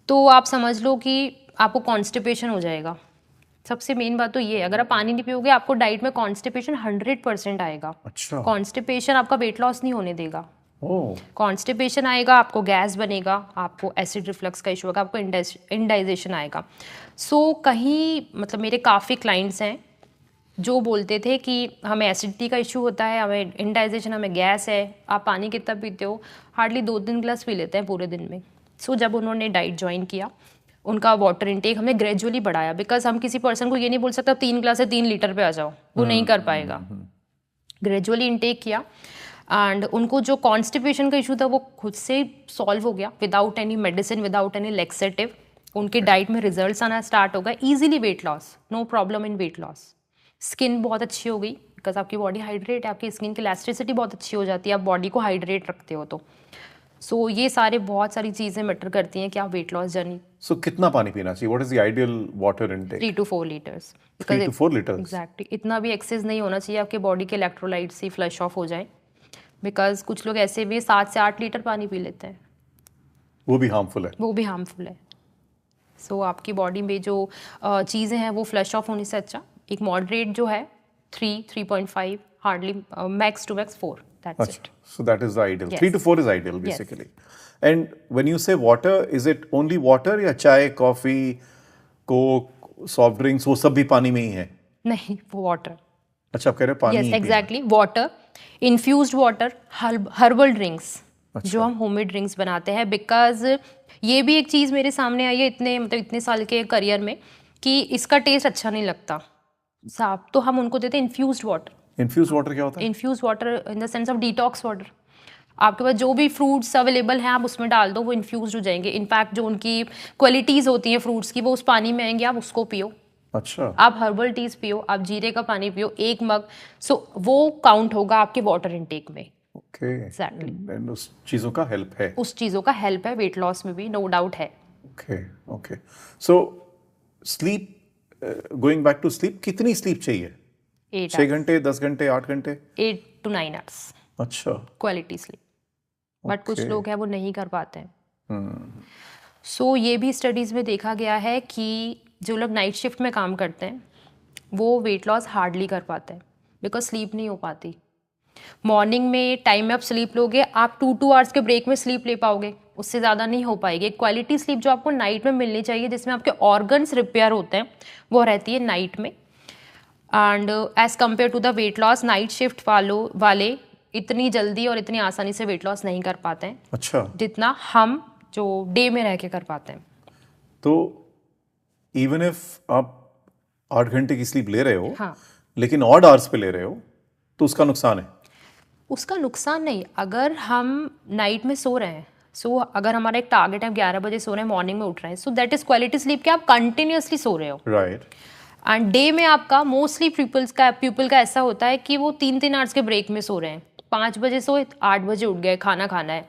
तो आप समझ लो कि आपको कॉन्स्टिपेशन हो जाएगा। सबसे मेन बात तो ये है, अगर आप पानी नहीं पियोगे आपको डाइट में कॉन्स्टिपेशन 100% आएगा। अच्छा, कॉन्स्टिपेशन आपका वेट लॉस नहीं होने देगा। ओह, कॉन्स्टिपेशन आएगा, आपको गैस बनेगा, आपको एसिड रिफ्लक्स का इशू होगा, आपको इंडाइजेशन आएगा। सो कहीं मतलब मेरे काफ़ी क्लाइंट्स हैं जो बोलते थे कि हमें एसिडिटी का इशू होता है, हमें इंडाइजेशन, हमें गैस है। आप पानी कितना पीते हो? हार्डली 2-3 ग्लास पी लेते हैं पूरे दिन में। सो जब उन्होंने डाइट ज्वाइन किया, उनका वाटर इनटेक हमने ग्रेजुअली बढ़ाया, बिकॉज हम किसी पर्सन को ये नहीं बोल सकते 3 ग्लास से 3 लीटर पे आ जाओ, वो नहीं कर पाएगा। ग्रेजुअली इनटेक किया एंड उनको जो कॉन्स्टिपेशन का इशू था वो खुद से सॉल्व हो गया, without any medicine, without any laxative. उनके डाइट में रिजल्ट्स आना स्टार्ट हो गए, easily weight loss, no problem in weight loss. Skin बहुत अच्छी हो गई, बिकॉज आपकी बॉडी हाइड्रेट है, आपकी स्किन की इलास्टिसिटी बहुत अच्छी हो जाती है, आप बॉडी को हाइड्रेट रखते हो। तो सो ये सारे बहुत सारी चीज़ें मैटर करती हैं कि आप वेट लॉस जर्नी। सो कितना पानी पीना चाहिए? What is the ideal water intake? 3 to 4 litres. 3 to 4 litres? Exactly, इतना भी एक्सेस नहीं होना चाहिए, आपके बॉडी के इलेक्ट्रोलाइट्स ही फ्लश ऑफ हो जाए। बिकॉज कुछ लोग ऐसे भी 7 से 8 लीटर पानी पी लेते हैं, वो भी हार्मफुल है? वो भी हार्मफुल है। सो आपकी बॉडी में जो चीज़ें हैं वो फ्लश ऑफ होने से अच्छा एक मॉडरेट जो है 3.5, hardly max to max 4, that's it. So that is the ideal. Yes. 3 to 4 is ideal basically. And when you say water, is it only water या चाय, कॉफी, कोक, सॉफ्ट ड्रिंक्स वो सब भी पानी में ही है? नहीं, वो वाटर। अच्छा, आप कह रहे हो पानी यस ही पीना। Exactly, water, infused water, herbal drinks, जो हम होममेड ड्रिंक्स बनाते हैं, बिकॉज ये भी एक चीज़ मेरे सामने आई है इतने साल के करियर में कि इसका टेस्ट अच्छा नहीं लगता साफ, तो हम उनको देते हैं इन्फ्यूज्ड वाटर। इन्फ्यूज वाटर क्या होता है? Infuse water in the sense of detox water. आपके पास जो भी फ्रूट्स अवेलेबल हैं आप उसमें डाल दो, वो इन्फ्यूज हो जाएंगे। इनफैक्ट जो उनकी क्वालिटीज़ होती हैं फ्रूट्स की वो उस पानी में आएंगे, आप उसको पियो। अच्छा, आप हर्बल टीज पियो, आप जीरे का पानी पियो 1 मग, सो वो काउंट होगा आपके वाटर इनटेक में। Okay, Exactly. एंड उस चीज़ों का हेल्प है। उस चीज़ों का हेल्प है, वेट लॉस में भी नो डाउट है। Okay okay, so sleep, going back to sleep, कितनी स्लीप चाहिए? 8 6 घंटे, 10 घंटे, 8 घंटे? 8 to 9 आवर्स अच्छा, क्वालिटी स्लीप। बट कुछ Okay. लोग हैं वो नहीं कर पाते हैं। सो ये भी स्टडीज़ में देखा गया है कि जो लोग नाइट शिफ्ट में काम करते हैं वो वेट लॉस हार्डली कर पाते हैं, बिकॉज स्लीप नहीं हो पाती। मॉर्निंग में टाइम में आप स्लीप लोगे, आप 2 आवर्स के ब्रेक में स्लीप ले पाओगे, उससे ज़्यादा नहीं हो पाएगी। क्वालिटी स्लीप जो आपको नाइट में मिलनी चाहिए, जिसमें आपके ऑर्गन्स रिपेयर होते हैं, वो रहती है नाइट में। And as compared to the weight loss, night shift वाले इतनी जल्दी और इतनी आसानी से वेट लॉस नहीं कर पाते हैं अच्छा, जितना हम जो डे में रह के कर पाते हैं। तो इवन इफ आप 8 घंटे की स्लीप ले रहे हो, हाँ, लेकिन ऑड आवर्स पे ले रहे हो, तो उसका नुकसान है? उसका नुकसान नहीं। अगर हम नाइट में सो रहे हैं, अगर हमारा एक टारगेट है 11 बजे सो रहे हैं, मॉर्निंग में उठ रहे हैं, so that is quality sleep कि आप कंटिन्यूअसली सो रहे हो। राइट। एंड डे में आपका मोस्टली पीपल का ऐसा होता है कि वो 3 आवर्स के ब्रेक में सो रहे हैं। 5 बजे सोए, 8 बजे उठ गए, खाना खाना है,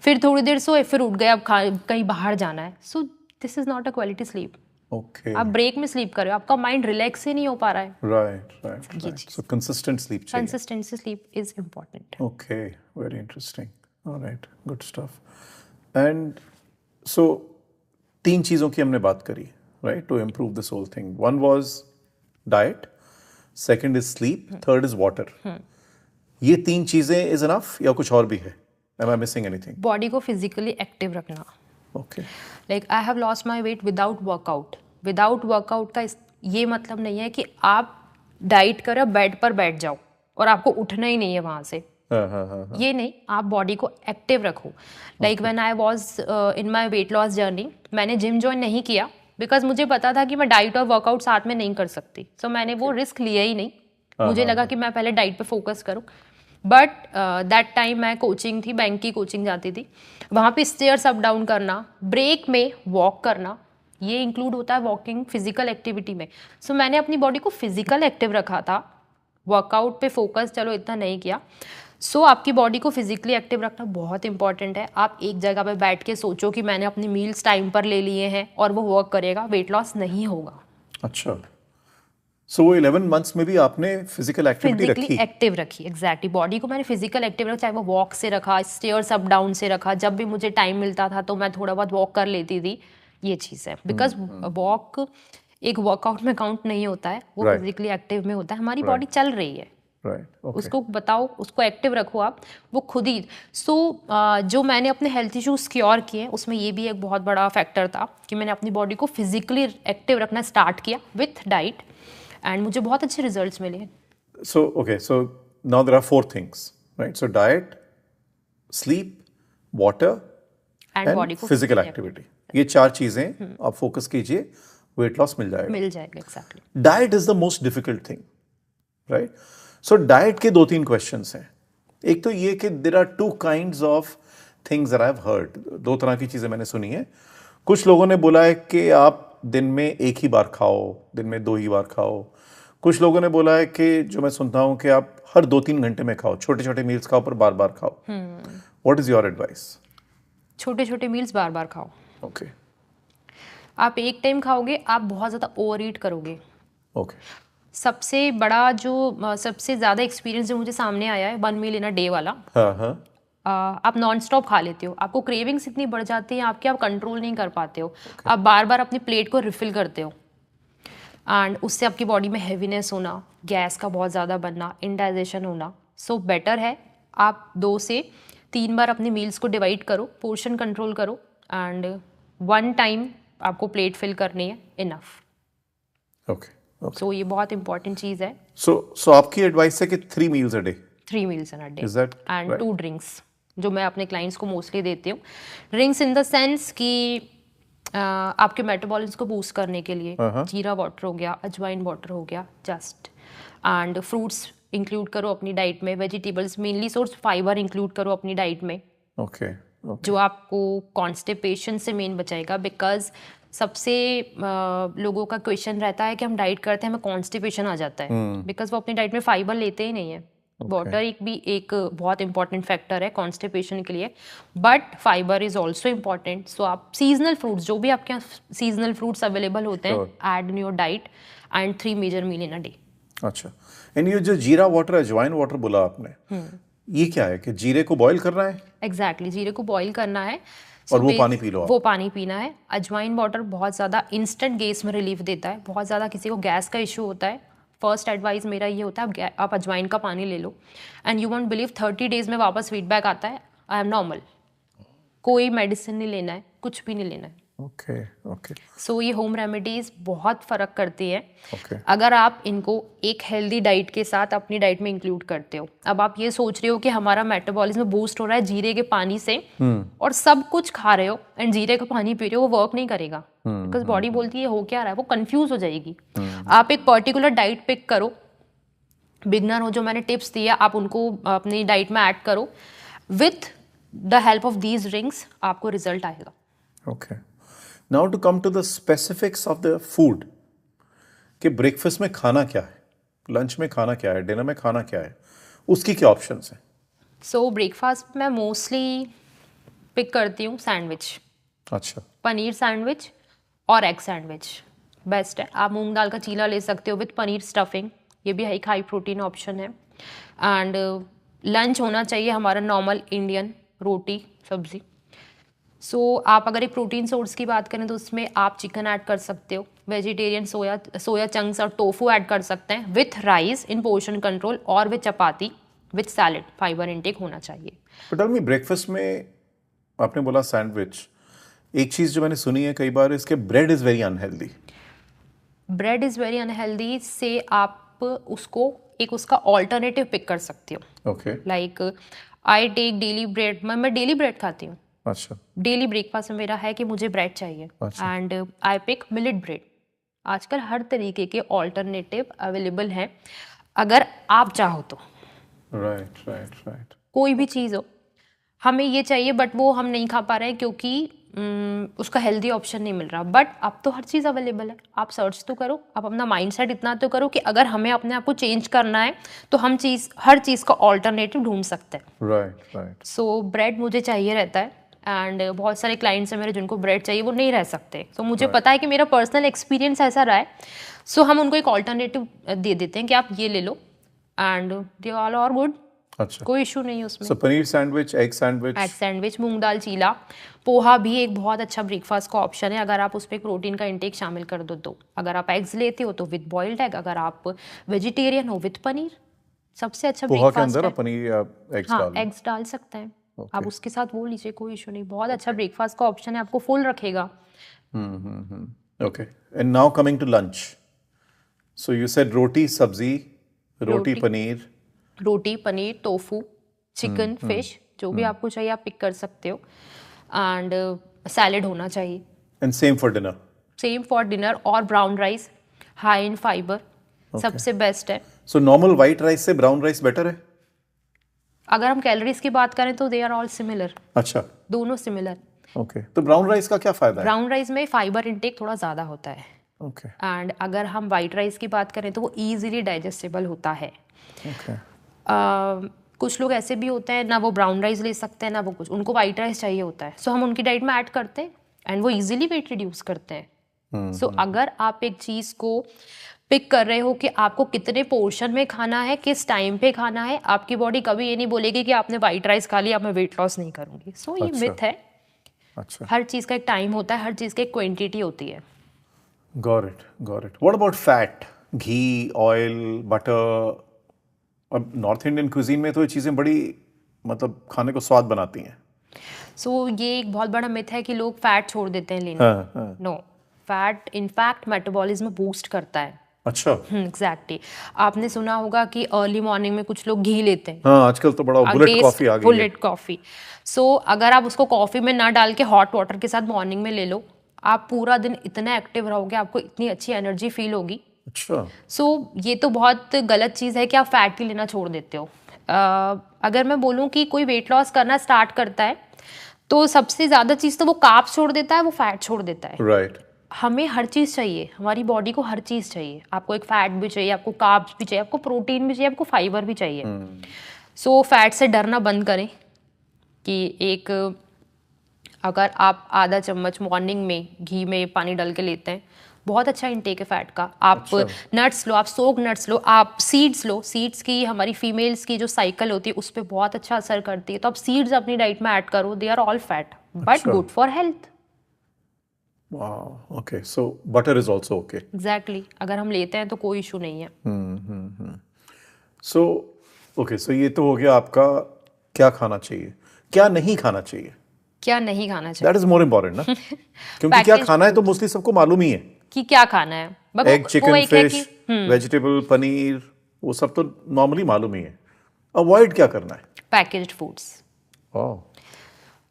फिर थोड़ी देर सोए, फिर उठ गए, अब कहीं बाहर जाना है। So this is not a quality sleep. Okay, आप ब्रेक में स्लीप कर रहे हो, आपका माइंड रिलैक्स ही नहीं हो पा रहा है। Right right right, so consistent sleep चाहिए। Consistency sleep is important. Okay, very interesting, alright, good stuff. And so 3 चीज़ों की हमने बात करी, right, to improve this whole thing. One was diet, second is sleep, third is water. ये 3 चीज़ें is enough या कुछ और भी है? Am I missing anything? Body को फिजिकली एक्टिव रखना। Okay, like I have lost my weight without workout. Without workout का ये मतलब नहीं है कि आप डाइट करो, बेड पर बैठ जाओ और आपको उठना ही नहीं है वहाँ से। ये नहीं, आप बॉडी को एक्टिव रखो। Like when I was in my weight loss journey, मैंने जिम ज्वाइन नहीं किया बिकॉज मुझे पता था कि मैं डाइट और वर्कआउट साथ में नहीं कर सकती। सो मैंने वो रिस्क लिया ही नहीं। मुझे लगा कि मैं पहले डाइट पे फोकस करूँ। बट दैट टाइम मैं कोचिंग थी, बैंक की कोचिंग जाती थी, वहाँ पे स्टेयर्स अप डाउन करना, ब्रेक में वॉक करना, ये इंक्लूड होता है वॉकिंग फिजिकल एक्टिविटी में। सो मैंने अपनी बॉडी को फिजिकल एक्टिव रखा था, वर्कआउट पे फोकस चलो इतना नहीं किया। सो आपकी बॉडी को फिजिकली एक्टिव रखना बहुत इंपॉर्टेंट है। आप एक जगह पे बैठ के सोचो कि मैंने अपनी मील्स टाइम पर ले लिए हैं और वो वर्क करेगा, वेट लॉस नहीं होगा। अच्छा, सो वो 11 मंथ्स में भी आपने फिजिकल एक्टिविटी फिजिकली रखी? एक्टिव रखी, एग्जैक्टली। बॉडी को मैंने फिजिकल एक्टिव रखा, चाहे वो वॉक से रखा, स्टेयर्स अप डाउन से रखा, जब भी मुझे टाइम मिलता था तो मैं थोड़ा बहुत वॉक कर लेती थी। ये चीज़ है, बिकॉज वॉक एक वर्कआउट में काउंट नहीं होता है, वो Right. फिजिकली एक्टिव में होता है। हमारी बॉडी चल रही है, राइट, ओके, उसको बताओ, उसको एक्टिव रखो आप, वो खुद ही। सो जो मैंने अपने हेल्थ इश्यूज क्योर किए, उसमें ये भी एक बहुत बड़ा फैक्टर था कि मैंने अपनी बॉडी को फिजिकली एक्टिव रखना स्टार्ट किया विथ डाइट, एंड मुझे बहुत अच्छे रिजल्ट्स मिले। so okay, so now there are 4 things, right? So diet, sleep, water and body and को physical activity, ये 4 चीजें आप फोकस कीजिए, वेट लॉस मिल जाएगा। मिल जाएगा, exactly. Diet is the most difficult thing, right? So diet के 2-3 क्वेश्चंस हैं। एक तो ये कि there are 2 kinds of things that I have heard. 2 तरह की चीजें मैंने सुनी है। कुछ लोगों ने बोला है कि आप दिन में 1 ही बार खाओ, दिन में 2 ही बार खाओ। कुछ लोगों ने बोला है कि जो मैं सुनता हूं कि आप हर 2-3 घंटे में खाओ, छोटे छोटे मील्स खाओ पर बार बार खाओ। What is your advice? छोटे छोटे मील्स बार बार खाओ। ओके, आप एक टाइम खाओगे, आप बहुत ज़्यादा ओवर ईट करोगे। ओके, सबसे बड़ा जो सबसे ज़्यादा एक्सपीरियंस जो मुझे सामने आया है 1 मील इन अ डे वाला। हाँ हाँ, आप नॉन स्टॉप खा लेते हो, आपको क्रेविंग्स इतनी बढ़ जाती हैं आपकी, आप कंट्रोल नहीं कर पाते हो। आप बार बार अपनी प्लेट को रिफिल करते हो, एंड उससे आपकी बॉडी में हैवीनेस होना, गैस का बहुत ज़्यादा बनना, इनडाइजेशन होना। सो बेटर है आप 2 से 3 बार अपनी मील्स को डिवाइड करो, पोर्शन कंट्रोल करो, एंड 1 टाइम आपको प्लेट फिल करनी है, इनफ। Okay, okay. सो ये बहुत इंपॉर्टेंट चीज़ है। सो आपकी एडवाइस है कि 3 meals a day? 3 meals in a day Is that and right? 2 drinks. जो मैं अपने क्लाइंट्स को मोस्टली देती हूँ। ड्रिंक्स इन द सेंस कि आपके मेटाबॉलिज्म को बूस्ट करने के लिए जीरा वाटर हो गया, अजवाइन वाटर हो गया जस्ट, एंड फ्रूट्स इंक्लूड करो अपनी डाइट में, vegetables mainly source fibre include करो अपनी डाइट में। ओके जो आपको कॉन्स्टिपेशन से मेन बचाएगा, बिकॉज सबसे लोगों का क्वेश्चन रहता है कि हम डाइट करते हैं हमें कॉन्स्टिपेशन आ जाता है, बिकॉज वो अपनी डाइट में फाइबर लेते ही नहीं है। वाटर एक बहुत इंपॉर्टेंट फैक्टर है कॉन्स्टिपेशन के लिए, but fibre is also important. So आप सीजनल फ्रूट्स, जो भी आपके यहाँ सीजनल फ्रूट्स अवेलेबल होते हैं, add in your diet, and 3 major meal in a day. अच्छा, एंड ये जो जीरा वाटर, अजवाइन वाटर बोला आपने, ये क्या है कि जीरे को बॉईल करना है? एग्जैक्टली, जीरे को बॉईल करना है और वो पानी पी लो आप। वो पानी पीना है। अजवाइन वाटर बहुत ज़्यादा इंस्टेंट गैस में रिलीफ देता है। बहुत ज़्यादा किसी को गैस का इशू होता है, फर्स्ट एडवाइस मेरा ये होता है आप अजवाइन का पानी ले लो, and you won't believe 30 days में वापस फीडबैक आता है, आई एम नॉर्मल। कोई मेडिसिन नहीं लेना है, कुछ भी नहीं लेना है। Okay okay. सो ये होम रेमेडीज बहुत फ़र्क करती है Okay. अगर आप इनको एक हेल्दी डाइट के साथ अपनी डाइट में इंक्लूड करते हो। अब आप ये सोच रहे हो कि हमारा मेटाबॉलिज्म बूस्ट हो रहा है जीरे के पानी से, और सब कुछ खा रहे हो एंड जीरे का पानी पी रहे हो, वो वर्क नहीं करेगा, बिकॉज बॉडी बोलती है हो क्या रहा है, वो कंफ्यूज हो जाएगी। आप एक पर्टिकुलर डाइट पिक करो, बिगनर हो जो मैंने टिप्स दिए आप उनको अपनी डाइट में ऐड करो, with the help of these drinks आपको रिजल्ट आएगा। Okay, now to come to the specifics of the food, कि ब्रेकफास्ट में खाना क्या है, लंच में खाना क्या है, डिनर में खाना क्या है, उसकी क्या ऑप्शंस हैं? सो ब्रेकफास्ट में मोस्टली पिक करती हूँ सैंडविच। अच्छा, पनीर सैंडविच और एग सैंडविच बेस्ट है। आप मूंग दाल का चीला ले सकते हो विथ पनीर स्टफिंग, ये भी एक हाई प्रोटीन ऑप्शन है। एंड लंच होना चाहिए हमारा नॉर्मल इंडियन, रोटी सब्जी। सो आप अगर एक प्रोटीन सोर्स की बात करें तो उसमें आप चिकन ऐड कर सकते हो, वेजिटेरियन सोया चंक्स और टोफू ऐड कर सकते हैं with rice in portion control, और with chapati with salad. Fibre intake होना चाहिए। बट टेल मी, ब्रेकफास्ट में आपने बोला सैंडविच, एक चीज जो मैंने सुनी है कई बार, इसके bread is very unhealthy. Bread is very unhealthy से आप उसको एक उसका ऑल्टरनेटिव पिक कर सकते हो। Okay, like I take daily bread, मैं डेली ब्रेड खाती हूँ। अच्छा, डेली ब्रेकफास्ट में मेरा है कि मुझे ब्रेड चाहिए, अच्छा। And I pick millet bread. आजकल हर तरीके के ऑल्टरनेटिव अवेलेबल हैं अगर आप चाहो तो। Right right right. कोई भी चीज़ हो, हमें ये चाहिए बट वो हम नहीं खा पा रहे हैं क्योंकि उसका हेल्दी ऑप्शन नहीं मिल रहा। बट अब तो हर चीज़ अवेलेबल है, आप सर्च तो करो, आप अपना माइंडसेट इतना तो करो कि अगर हमें अपने आप को चेंज करना है तो हम हर चीज़ का ऑल्टरनेटिव ढूंढ सकते हैं। Right right. सो ब्रेड मुझे चाहिए रहता है, एंड बहुत सारे क्लाइंट्स हैं मेरे जिनको ब्रेड चाहिए, वो नहीं रह सकते। तो मुझे पता है कि मेरा पर्सनल एक्सपीरियंस ऐसा रहा है, सो हम उनको एक ऑल्टरनेटिव दे देते हैं कि आप ये ले लो, and they all are good, अच्छा, कोई इशू नहीं है उसमें। So paneer sandwich, egg sandwich. Egg sandwich, moong dal chilla, poha भी एक बहुत अच्छा ब्रेकफास्ट का ऑप्शन है अगर आप उस पर प्रोटीन का इंटेक शामिल कर दो तो। अगर आप एग्स लेते हो तो विद बॉइल्ड एग, अगर आप वेजिटेरियन हो विद पनीर, सबसे अच्छा पोहा के ब्रेकफास्ट अंदर है। आप पनीर या एग्स हाँ, डाल एग्स डाल सकते हैं आप उसके साथ, वो लीजिए, कोई इशू नहीं। बहुत अच्छा ब्रेकफास्ट का ऑप्शन है, आपको फुल रखेगा। Okay, and now coming to lunch, so you said roti sabzi, roti paneer, roti paneer, tofu, chicken, fish, जो भी आपको चाहिए आप पिक कर सकते हो, एंड सैलेड होना चाहिए। And same for dinner. Same for dinner, और brown rice high in fibre सबसे बेस्ट है। सो नॉर्मल वाइट राइस से ब्राउन राइस बेटर है? अगर हम कैलोरीज की बात करें तो दे आर ऑल सिमिलर, अच्छा, दोनों सिमिलर। ओके, तो ब्राउन राइस का क्या फायदा है? ब्राउन राइस में फाइबर इंटेक थोड़ा ज़्यादा होता है, ओके एंड अगर हम वाइट राइस की बात करें तो वो ईजिली डाइजेस्टेबल होता है। ओके। कुछ लोग ऐसे भी होते हैं ना, वो ब्राउन राइस ले सकते हैं ना वो कुछ, उनको वाइट राइस चाहिए होता है, सो हम उनकी डाइट में ऐड करते हैं एंड वो इजीली वेट रिड्यूस करते हैं। सो अगर आप एक चीज़ को पिक कर रहे हो कि आपको कितने पोर्शन में खाना है, किस टाइम पे खाना है, आपकी बॉडी कभी ये नहीं बोलेगी कि आपने वाइट राइस खा लिया, अब मैं वेट लॉस नहीं करूंगी। सो ये मिथ है। अच्छा, हर चीज़ का एक टाइम होता है, हर चीज़ की एक क्वांटिटी होती है। Got it got it. What about fat, ghee, oil, butter? अब नॉर्थ इंडियन क्विजीन में तो ये चीज़ें बड़ी मतलब खाने को स्वाद बनाती हैं। सो ये एक बहुत बड़ा मिथ है कि लोग फैट छोड़ देते हैं लेना। No, fat in fact metabolism boost करता है। अच्छा। एग्जैक्टली आपने सुना होगा कि अर्ली मॉर्निंग में कुछ लोग घी लेते हैं, हाँ, आजकल तो बड़ा बुलेट कॉफी आ गई है। Bullet coffee. सो अगर आप उसको कॉफी में ना डाल के हॉट वाटर के साथ मॉर्निंग में ले लो, आप पूरा दिन इतना एक्टिव रहोगे, आपको इतनी अच्छी एनर्जी फील होगी। अच्छा। सो ये तो बहुत गलत चीज़ है कि आप फैट ही लेना छोड़ देते हो। अगर मैं बोलूँ कि कोई वेट लॉस करना स्टार्ट करता है तो सबसे ज़्यादा चीज़ तो वो कार्ब्स छोड़ देता है, वो फैट छोड़ देता है। राइट। हमें हर चीज़ चाहिए, हमारी बॉडी को हर चीज़ चाहिए। आपको एक फैट भी चाहिए, आपको कार्ब्स भी चाहिए, आपको प्रोटीन भी चाहिए, आपको फाइबर भी चाहिए। सो फैट से डरना बंद करें कि एक अगर आप आधा चम्मच मॉर्निंग में घी में पानी डाल के लेते हैं, बहुत अच्छा इंटेक है फैट का। आप नट्स लो, आप सोक नट्स लो, आप सीड्स लो। सीड्स की हमारी फीमेल्स की जो साइकिल होती है उस पर बहुत अच्छा असर करती है, तो आप सीड्स अपनी डाइट में ऐड करो। They are all fat but good for health. वाह, okay, so butter is also okay. Exactly अगर हम लेते हैं तो कोई इशू नहीं है। सो ओके, सो ये तो हो गया आपका क्या खाना चाहिए, क्या नहीं खाना चाहिए। क्या नहीं खाना चाहिए, दैट इज मोर इम्पोर्टेंट ना, क्योंकि क्या खाना है तो मोस्टली सबको मालूम ही है कि क्या खाना है। Egg, chicken, fish, vegetable, paneer, वो सब तो नॉर्मली मालूम ही है। अवॉइड क्या करना है? Packaged foods.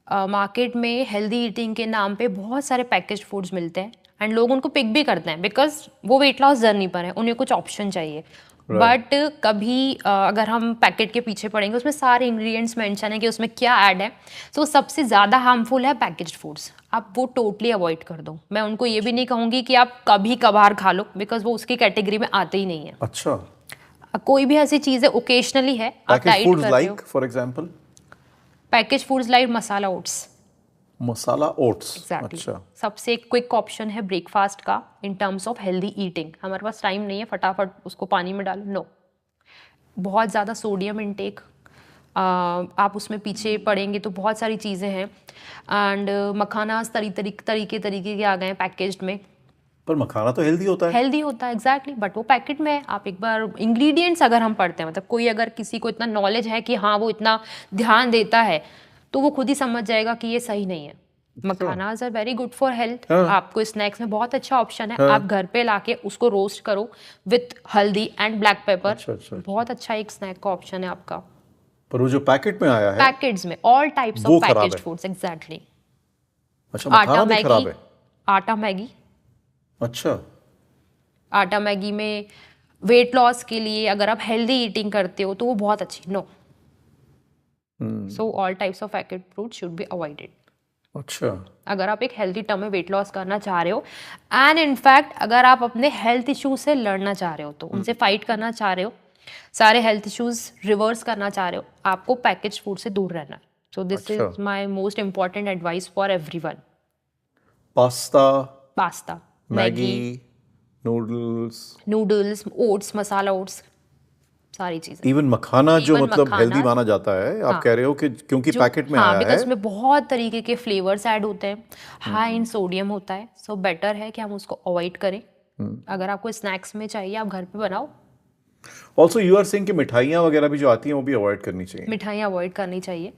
मार्केट में हेल्दी ईटिंग के नाम पे बहुत सारे पैकेज्ड फूड्स मिलते हैं एंड लोग उनको पिक भी करते हैं बिकॉज वो वेट लॉस जर्नी पर है, उन्हें कुछ ऑप्शन चाहिए। बट कभी अगर हम पैकेट के पीछे पड़ेंगे, उसमें सारे इंग्रेडिएंट्स मेंशन है कि उसमें क्या ऐड है, तो सबसे ज़्यादा हार्मफुल है पैकेज्ड फूड्स। आप वो टोटली अवॉइड कर दो। मैं उनको ये भी नहीं कहूँगी कि आप कभी कभार खा लो, बिकॉज वो उसकी कैटेगरी में आते ही नहीं है। अच्छा, कोई भी ऐसी चीज़ है ओकेजनली है, आप डाइट कर रहे हो। For example package foods like masala oats. Masala oats. Exactly अच्छा, सबसे क्विक ऑप्शन है ब्रेकफास्ट का in terms of healthy eating. हमारे पास टाइम नहीं है फटाफट उसको पानी में डालो, नो। बहुत ज़्यादा सोडियम इनटेक, आप उसमें पीछे पड़ेंगे तो बहुत सारी चीज़ें हैं। एंड मखानास तरीके के आ गए हैं पैकेज्ड में। पर मखाना तो हेल्दी होता है। हेल्दी होता है एग्जैक्टली, बट वो पैकेट में है। आप एक बार इंग्रेडिएंट्स अगर हम पढ़ते हैं, मतलब कोई अगर किसी को इतना नॉलेज है कि हाँ वो इतना ध्यान देता है, तो वो खुद ही समझ जाएगा कि ये सही नहीं है। Makhanas are very good for health. आपको स्नैक्स में बहुत अच्छा ऑप्शन है। आप घर पे लाके उसको रोस्ट करो विथ हल्दी एंड ब्लैक पेपर। बहुत अच्छा एक स्नैक का ऑप्शन है आपका। पर वो जो पैकेट में आया है, पैकेट्स में all types of packaged foods. Exactly. अच्छा, मखाना भी खराब है। आटा मैगी। अच्छा, आटा मैगी में वेट लॉस के लिए अगर आप हेल्दी ईटिंग करते हो तो वो बहुत अच्छी, no. So all types of packet food should be avoided. अच्छा, अगर आप एक हेल्दी टर्म में वेट लॉस करना चाह रहे हो एंड इनफैक्ट अगर आप अपने हेल्थ इश्यूज से लड़ना चाह रहे हो, तो उनसे फाइट करना चाह रहे हो, सारे हेल्थ इश्यूज रिवर्स करना चाह रहे हो, आपको पैकेज फूड से दूर रहना है। So this is my most important advice for everyone. Pasta, Maggi, noodles, oats, masala oats, सारी चीजें। इवन मखाना जो मतलब हेल्दी माना जाता है, आप कह रहे हो कि क्योंकि पैकेट में आया है, उसमें बहुत तरीके के फ्लेवर्स ऐड होते हैं, हाई इन सोडियम होता है। सो बेटर है कि हम उसको अवॉइड करें। अगर आपको स्नैक्स में चाहिए आप घर पे बनाओ। ऑल्सो यू आर सेइंग कि मिठाइयाँ वगैरह भी जो आती हैं वो भी अवॉइड करनी चाहिए। मिठाइयाँ अवॉइड करनी चाहिए।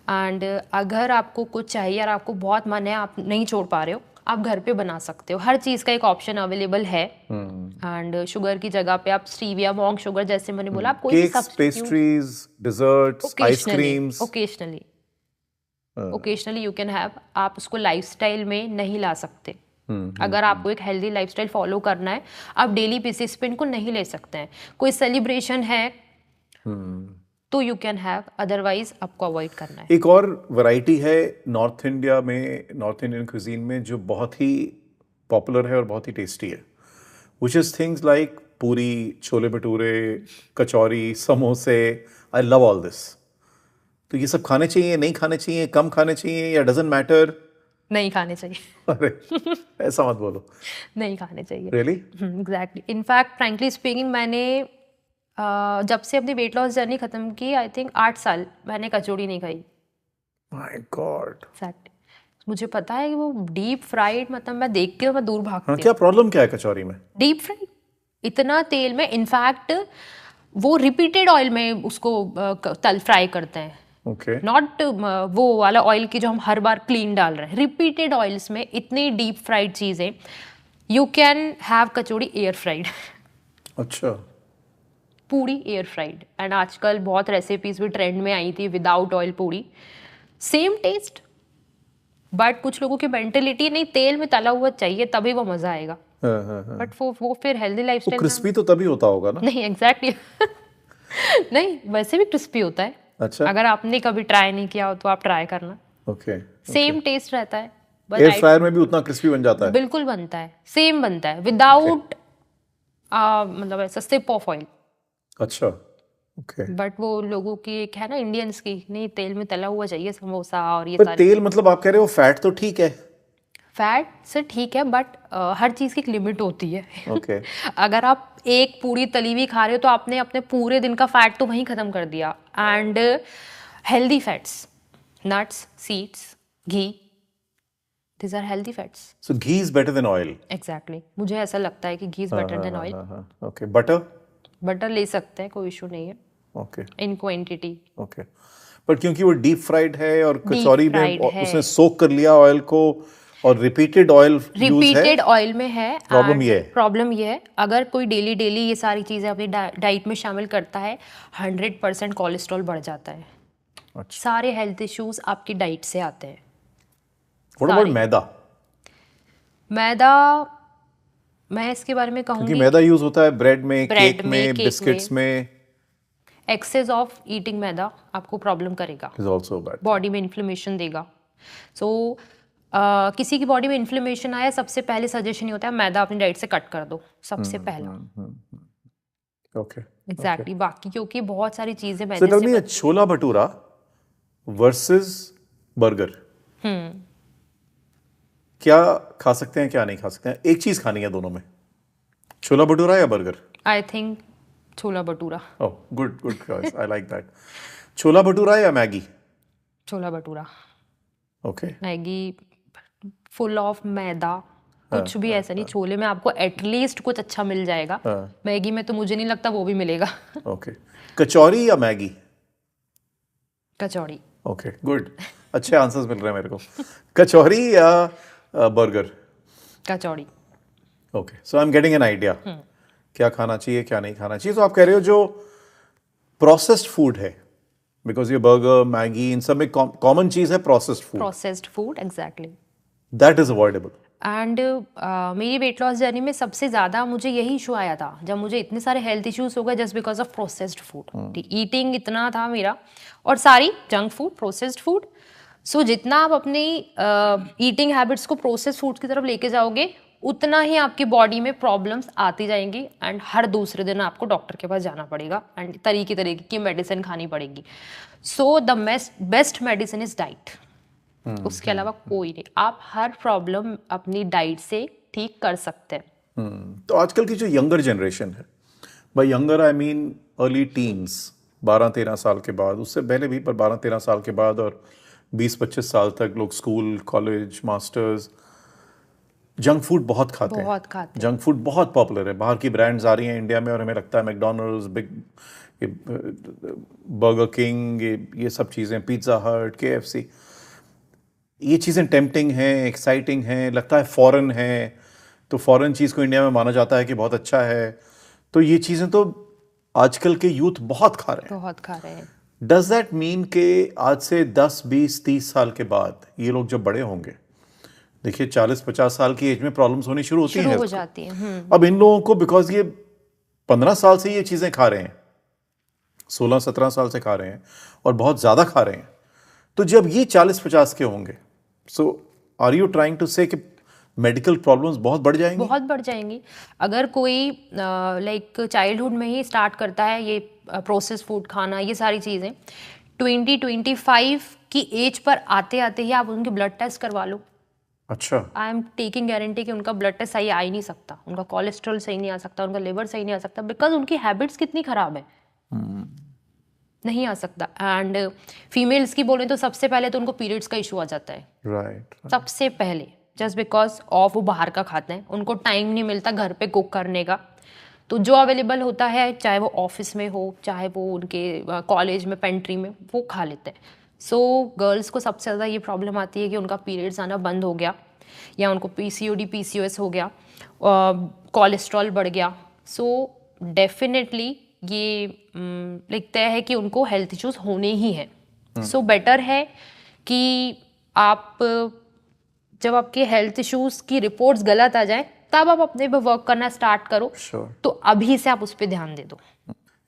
एंड अगर आपको कुछ चाहिए और आपको बहुत मन है, आप नहीं छोड़ पा रहे हो, आप घर पे बना सकते हो। हर चीज़ का एक ऑप्शन अवेलेबल है। एंड शुगर की जगह पे आप स्टीविया, मॉन्क शुगर, जैसे मैंने बोला, आप कोई भी substitute, pastries, desserts, ice creams, occasionally you can have. आप उसको लाइफस्टाइल में नहीं ला सकते। अगर आपको एक हेल्दी लाइफस्टाइल फॉलो करना है, आप डेली बेसिस पे इनको नहीं ले सकते हैं। कोई सेलिब्रेशन है तो यू कैन हैव, अदरवाइज आपको अवॉइड करना है। एक और वैरायटी है नॉर्थ इंडिया में, नॉर्थ इंडियन क्विजीन में, जो बहुत ही पॉपुलर है और बहुत ही टेस्टी है, व्हिच इज थिंग्स लाइक पूरी, छोले भटूरे, कचौरी, समोसे। I love all this. तो ये सब खाने चाहिए, नहीं खाने चाहिए, कम खाने चाहिए, या डजंट मैटर? नहीं खाने चाहिए। अरे ऐसा मत बोलो। नहीं खाने चाहिए। Really? Exactly. In fact frankly speaking, मैंने जब से अपनी वेट लॉस जर्नी खत्म की, आई थिंक 8 साल मैंने कचौड़ी नहीं खाई। My God. एग्जैक्टली। मुझे पता है कि वो डीप फ्राइड, मतलब मैं देख के मैं दूर भागती हूँ। क्या प्रॉब्लम क्या है कचौरी में? डीप फ्राइड, इतना तेल में, इनफैक्ट वो रिपीटेड ऑयल में उसको तल फ्राई करते हैं। ओके। नॉट वो वाला ऑयल की जो हम हर बार क्लीन डाल रहे हैं, रिपीटेड ऑयल्स में इतनी डीप फ्राइड चीज़ें। You can have kachori air fried. अच्छा, पूड़ी एयर फ्राइड, एंड आजकल बहुत रेसिपीज भी ट्रेंड में आई थी विदाउट ऑयल पूड़ी, सेम टेस्ट, बट कुछ लोगों की मेंटेलिटी नहीं, तेल में तला हुआ चाहिए तभी वो मजा आएगा, हाँ। बट वो फिर हेल्दी तो लाइफस्टाइल क्रिस्पी तो तभी होता होगा ना? नहीं एग्जैक्टली नहीं, वैसे भी क्रिस्पी होता है। अच्छा, अगर आपने कभी ट्राई नहीं किया हो तो आप ट्राई करना, ओके। सेम टेस्ट रहता है, बस एयर फ्रायर में भी उतना क्रिस्पी बन जाता है? बिल्कुल बनता है, सेम बनता है विदाउट मतलब ऐसा सिप ऑफ ऑयल। अच्छा, ओके। बट वो लोगों की एक है ना इंडियंस की, नहीं तेल में तला हुआ चाहिए समोसा और ये पर सारी तेल मतलब आप कह रहे हो फैट तो ठीक है? फैट से ठीक है, बट हर चीज़ की एक लिमिट होती है। ओके। अगर आप एक पूरी तली हुई खा रहे हो तो आपने अपने पूरे दिन का फैट तो वहीं खत्म कर दिया। And healthy fats, nuts, seeds, ghee, these are healthy fats. So ghee is better than oil? Exactly. मुझे ऐसा लगता है कि ghee is better than oil. Okay. Butter? Butter ले सकते हैं, कोई इशू नहीं है, ओके, इन क्वांटिटी। ओके। पर क्योंकि वो डीप फ्राइड है और कचौरी में फ्राइड है, उसने सोक कर लिया ऑयल को, और रिपीटेड ऑयल यूज है, रिपीटेड ऑयल में है। प्रॉब्लम ये है? प्रॉब्लम ये है, अगर कोई डेली डेली ये सारी चीज़ें अपनी डाइट में शामिल करता है, 100% कोलेस्ट्रॉल बढ़ जाता है। अच्छा। सारे हेल्थ इश्यूज आपकी डाइट से आते हैं। व्हाट अबाउट मैदा? मैदा, मैं इसके बारे में क्योंकि कहूँगी मैदा यूज होता है ब्रेड में, ब्रेड केक में, में, केक बिस्किट्स में। एक्सेस ऑफ ईटिंग मैदा आपको प्रॉब्लम करेगा, इज आल्सो बैड, बॉडी में इन्फ्लेमेशन देगा। सो किसी की बॉडी में इन्फ्लेमेशन आया, सबसे पहले सजेशन ये होता है मैदा अपनी डाइट से कट कर दो, सबसे पहला। Okay, exactly. बाकी क्योंकि बहुत सारी चीजें सो मैदे टेल से मी, छोला भटूरा वर्सेस बर्गर, क्या खा सकते हैं, क्या नहीं खा सकते हैं? एक चीज खानी है दोनों में, छोला भटूरा या burger? I think chhola bhatura. Oh, good good choice, I like that. Chhola bhatura या Maggi? Chhola bhatura. Okay. Maggi full of maida, कुछ भी ऐसा नहीं। छोले में आपको एटलीस्ट कुछ अच्छा मिल जाएगा, मैगी में तो मुझे नहीं लगता वो भी मिलेगा। ओके। कचौरी या मैगी? कचौड़ी। ओके, गुड, अच्छे आंसर्स मिल रहे हैं मेरे को। कचौरी या burger? Kachori. Okay, so I am getting an idea क्या खाना चाहिए, क्या नहीं खाना चाहिए। तो आप कह रहे हो जो प्रोसेस्ड फूड है, बिकॉज ये बर्गर, मैगी, इन सब में कॉमन चीज है processed food, processed food, exactly. That is avoidable. And मेरी वेट लॉस जर्नी में सबसे ज़्यादा मुझे यही इशू आया था, जब मुझे इतने सारे हेल्थ इश्यूज हो गए just because of processed food. Eating इतना था मेरा, और सारी जंक फूड, प्रोसेस्ड फूड। सो जितना आप अपनी ईटिंग हैबिट्स को प्रोसेस्ड फूड की तरफ लेके जाओगे, उतना ही आपकी बॉडी में प्रॉब्लम्स आती जाएंगी, एंड हर दूसरे दिन आपको डॉक्टर के पास जाना पड़ेगा, एंड तरीके की मेडिसिन खानी पड़ेगी। So the best medicine is diet. उसके अलावा कोई नहीं। आप हर प्रॉब्लम अपनी डाइट से ठीक कर सकते हैं। तो आजकल की जो यंगर जनरेशन है, by younger I mean early teens, 12-13 साल के बाद, उससे पहले भी, पर 12-13 साल के बाद, और 20-25 साल तक लोग school, college, masters, junk food बहुत खाते हैं। बहुत खाते हैं। जंक फूड बहुत पॉपुलर है, बाहर की ब्रांड्स आ रही हैं इंडिया में, और हमें लगता है मैकडोनल्ड्स, बर्गर किंग, ये सब चीज़ें, पिज्ज़ा हट, KFC, ये चीज़ें टेम्पटिंग हैं, एक्साइटिंग हैं, लगता है फॉरेन है, तो फॉरेन चीज़ को इंडिया में माना जाता है कि बहुत अच्छा है। तो ये चीज़ें तो आजकल के यूथ बहुत खा रहे हैं, बहुत खा रहे हैं। डज दैट मीन कि आज से 10, 20, 30 साल के बाद ये लोग जब बड़े होंगे, देखिए 40-50 साल की एज में प्रॉब्लम्स होनी शुरू होती हैं, हो जाती है। अब इन लोगों को, बिकॉज ये 15 साल से ये चीज़ें खा रहे हैं, 16-17 साल से खा रहे हैं, और बहुत ज़्यादा खा रहे हैं, तो जब ये 40-50 के होंगे, सो आर यू ट्राइंग टू से कि मेडिकल प्रॉब्लम्स बहुत बढ़ जाएंगी? बहुत बढ़ जाएंगी। अगर कोई लाइक चाइल्डहुड में ही स्टार्ट करता है ये प्रोसेस फूड खाना, ये सारी चीज़ें, 20-25 की एज पर आते आते ही आप उनके ब्लड टेस्ट करवा लो। अच्छा। आई एम टेकिंग गारंटी कि उनका ब्लड टेस्ट सही आ ही नहीं सकता, उनका कोलेस्ट्रॉल सही नहीं आ सकता, उनका लिवर सही नहीं आ सकता, बिकॉज उनकी हैबिट्स कितनी खराब है। नहीं आ सकता। एंड फीमेल्स की बोले तो सबसे पहले तो उनको पीरियड्स का इशू आ जाता है, राइट। सबसे पहले, जस्ट बिकॉज ऑफ वो बाहर का खाते हैं, उनको टाइम नहीं मिलता घर पे कुक करने का, तो जो अवेलेबल होता है, चाहे वो ऑफिस में हो, चाहे वो उनके कॉलेज में पेंट्री में, वो खा लेते हैं। सो गर्ल्स को सबसे ज़्यादा ये प्रॉब्लम आती है कि उनका पीरियड्स आना बंद हो गया, या उनको PCOD PCOS हो गया, कोलेस्ट्रॉल बढ़ गया। सो डेफिनेटली ये लिखता है कि उनको हेल्थ इश्यूज होने ही हैं। सो बेटर है कि आप जब आपके हेल्थ इश्यूज की रिपोर्ट्स गलत आ जाए तब आप अपने पे वर्क करना स्टार्ट करो। Sure. तो अभी से आप उस पर ध्यान दे दो।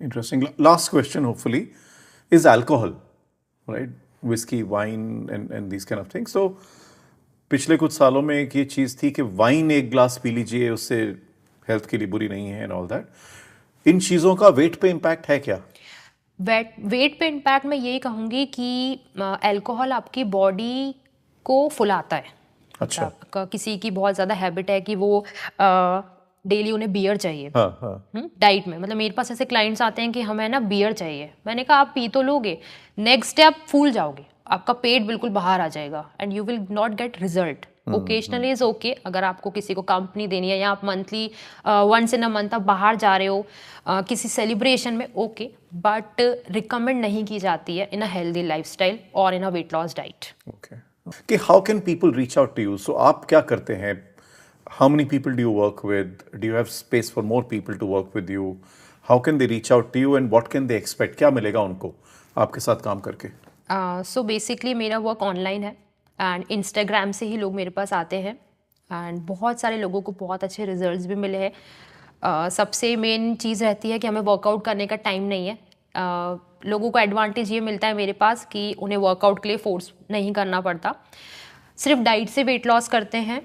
Interesting. Last question, hopefully, is alcohol, right? Whiskey, wine, and these kind of things. So, पिछले कुछ सालों में एक ये चीज थी कि वाइन एक ग्लास पी लीजिए, उससे हेल्थ के लिए बुरी नहीं है, एंड ऑल दैट। इन चीजों का वेट पे इम्पैक्ट है क्या? वेट पे इम्पैक्ट मैं यही कहूँगी कि अल्कोहल आपकी बॉडी को फुलाता है। अच्छा। किसी की बहुत ज़्यादा हैबिट है कि वो डेली उन्हें बियर चाहिए हाँ। डाइट में। मतलब मेरे पास ऐसे क्लाइंट्स आते हैं कि हमें ना बियर चाहिए। मैंने कहा आप पी तो लोगे, नेक्स्ट डे आप फूल जाओगे, आपका पेट बिल्कुल बाहर आ जाएगा and you will not get result. Occasionally is okay, अगर आपको किसी को कंपनी देनी है या आप monthly once in a month आप बाहर जा रहे हो किसी सेलिब्रेशन में, ओके, बट रिकमेंड नहीं की जाती है इन अ हेल्दी लाइफस्टाइल और in a weight loss diet. Okay. कि how can people reach out to you? So आप क्या करते हैं? How many people do you work with? Do you have space for more people to work with you? How can they reach out to you and what can they expect? क्या मिलेगा उनको आपके साथ काम करके? सो बेसिकली मेरा work online है and Instagram से ही लोग मेरे पास आते हैं एंड बहुत सारे लोगों को बहुत अच्छे रिजल्ट्स भी मिले हैं। सबसे मेन चीज़ रहती है कि हमें वर्कआउट करने का टाइम नहीं है। लोगों को एडवांटेज ये मिलता है मेरे पास कि उन्हें वर्कआउट के लिए फोर्स नहीं करना पड़ता, सिर्फ डाइट से वेट लॉस करते हैं।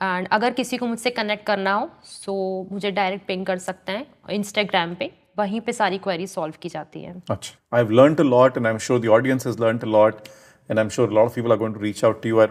एंड अगर किसी को मुझसे कनेक्ट करना हो सो मुझे डायरेक्ट पिंग कर सकते हैं इंस्टाग्राम पे, वहीं पे सारी क्वेरी सॉल्व की जाती है। अच्छा, I've learned a lot and I'm sure the audience has learned a lot and I'm sure a lot of people are going to reach out to you.